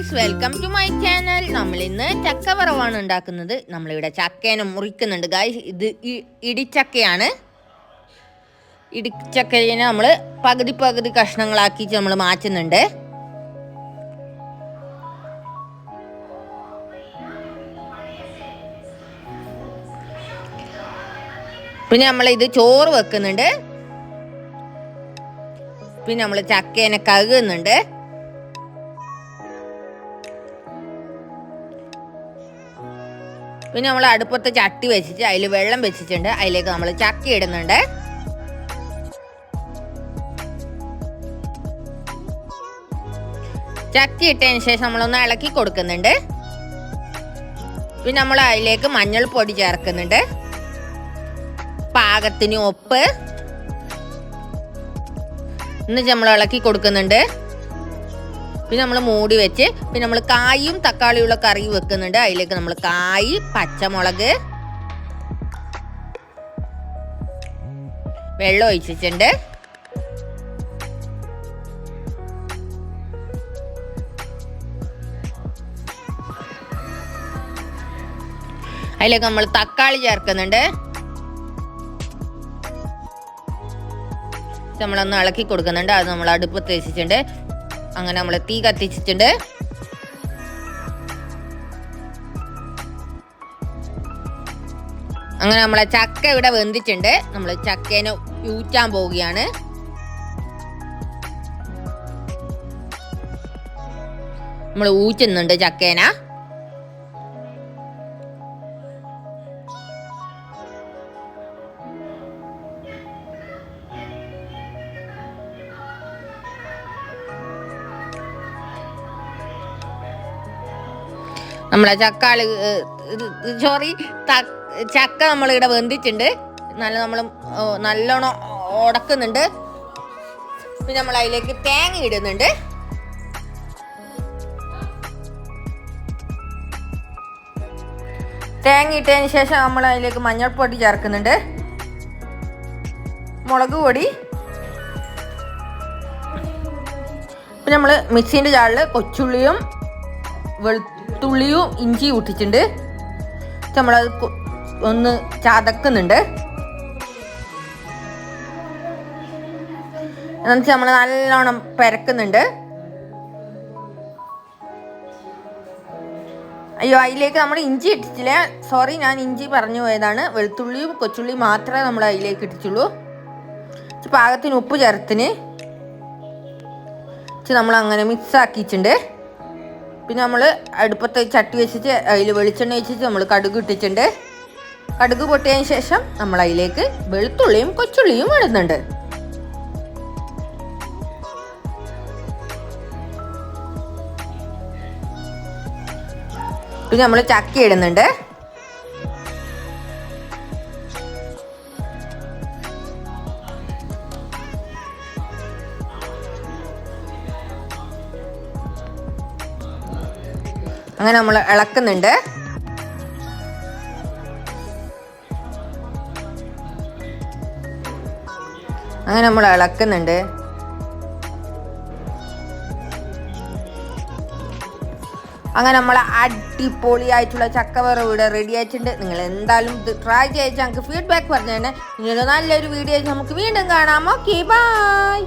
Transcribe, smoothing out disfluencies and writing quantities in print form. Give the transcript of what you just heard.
Guys, welcome to my channel. നമ്മൾ ഇന്ന് ചക്ക വറവാണ് ഉണ്ടാക്കുന്നത്. നമ്മളിവിടെ ചക്കേനെ മുറിക്കുന്നുണ്ട് ഗൈസ്. ഇത് ഇടിച്ചക്കയാണ്. ഇടിച്ചക്കയെ നമ്മൾ പകുതി കഷ്ണങ്ങളാക്കി നമ്മൾ മാറ്റുന്നുണ്ട്. പിന്നെ നമ്മളിത് ചോറ് വെക്കുന്നുണ്ട്. പിന്നെ നമ്മൾ ചക്കേനെ കഴുകുന്നുണ്ട്. പിന്നെ നമ്മൾ അടുപ്പത്ത് ചട്ടി വെച്ചിട്ട് അതിൽ വെള്ളം വെച്ചിട്ടുണ്ട്. അതിലേക്ക് നമ്മൾ ചക്ക ഇടുന്നുണ്ട്. ചക്ക ഇട്ടതിന് ശേഷം നമ്മളൊന്ന് ഇളക്കി കൊടുക്കുന്നുണ്ട്. പിന്നെ നമ്മൾ അതിലേക്ക് മഞ്ഞൾപ്പൊടി ചേർക്കുന്നുണ്ട്, പാകത്തിന് ഉപ്പ്. എന്നിട്ട് നമ്മൾ ഇളക്കി കൊടുക്കുന്നുണ്ട്. പിന്നെ നമ്മൾ മൂടി വെച്ച് പിന്നെ നമ്മൾ കായും തക്കാളിയുള്ള കറി വെക്കുന്നുണ്ട്. അതിലേക്ക് നമ്മൾ കായ്, പച്ചമുളക്, വെള്ളം ഒഴിച്ചിട്ടുണ്ട്. അതിലേക്ക് നമ്മൾ തക്കാളി ചേർക്കുന്നുണ്ട്. നമ്മളൊന്ന് ഇളക്കി കൊടുക്കുന്നുണ്ട്. അത് നമ്മൾ അടുപ്പത്ത് വെച്ചിട്ടുണ്ട്. അങ്ങനെ നമ്മൾ തീ കത്തിച്ചിട്ടുണ്ട്. അങ്ങനെ നമ്മളെ ചക്ക ഇവിടെ വെന്തിട്ടുണ്ട്. നമ്മൾ ചക്കേനെ ഊറ്റാൻ പോവുകയാണ്. നമ്മൾ ഊറ്റുന്നുണ്ട് ചക്കേന. നമ്മളെ ചക്ക നമ്മളിവിടെ വെന്തിട്ടുണ്ട്. നമ്മൾ നല്ലോണം ഉടക്കുന്നുണ്ട്. പിന്നെ നമ്മൾ അതിലേക്ക് തേങ്ങ ഇടുന്നുണ്ട്. തേങ്ങ ഇട്ടതിന് ശേഷം നമ്മൾ അതിലേക്ക് മഞ്ഞൾപ്പൊടി ചേർക്കുന്നുണ്ട്, മുളക് പൊടി. പിന്നെ നമ്മൾ മിക്സിൻ്റെ ജാറിൽ കൊച്ചുള്ളിയും വെളുത്തുള്ളിയും ഇഞ്ചിയും ഇട്ടിട്ടുണ്ട്. നമ്മളത് ഒന്ന് ചതക്കുന്നുണ്ട്. എന്നുവെച്ചാൽ നമ്മൾ നല്ലോണം പെരക്കുന്നുണ്ട്. അയ്യോ, അതിലേക്ക് നമ്മൾ ഇഞ്ചി ഇട്ടിട്ടില്ല, സോറി, ഞാൻ ഇഞ്ചി പറഞ്ഞു പോയതാണ്. വെളുത്തുള്ളിയും കൊച്ചുള്ളിയും മാത്രമേ നമ്മൾ അതിലേക്ക് ഇട്ടിട്ടുള്ളൂ. പാകത്തിന് ഉപ്പ് ചേർത്തിന് നമ്മൾ അങ്ങനെ മിക്സ് ആക്കിയിട്ടുണ്ട്. പിന്നെ നമ്മൾ അടുപ്പത്ത് ചട്ടി വെച്ചിട്ട് അതിൽ വെളിച്ചെണ്ണ വെച്ചിട്ട് നമ്മൾ കടുക് ഇട്ടിട്ടുണ്ട്. കടുക് പൊട്ടിയതിന് ശേഷം നമ്മൾ അതിലേക്ക് വെളുത്തുള്ളിയും കൊച്ചുള്ളിയും ഇടുന്നുണ്ട്. പിന്നെ നമ്മൾ ചക്ക ഇടുന്നുണ്ട്. അങ്ങനെ നമ്മൾ ഇളക്കുന്നുണ്ട്. അങ്ങനെ നമ്മൾ ഇളക്കുന്നുണ്ട്. അങ്ങനെ നമ്മൾ അടിപൊളിയായിട്ടുള്ള ചക്കവറവ് ഇവിടെ റെഡി ആയിട്ടുണ്ട്. നിങ്ങൾ എന്തായാലും ഇത് ട്രൈ ചെയ്ത് ഞങ്ങൾക്ക് ഫീഡ്ബാക്ക് പറഞ്ഞു തന്നെ. ഇനി നല്ലൊരു വീഡിയോ നമുക്ക് വീണ്ടും കാണാം. Okay, by.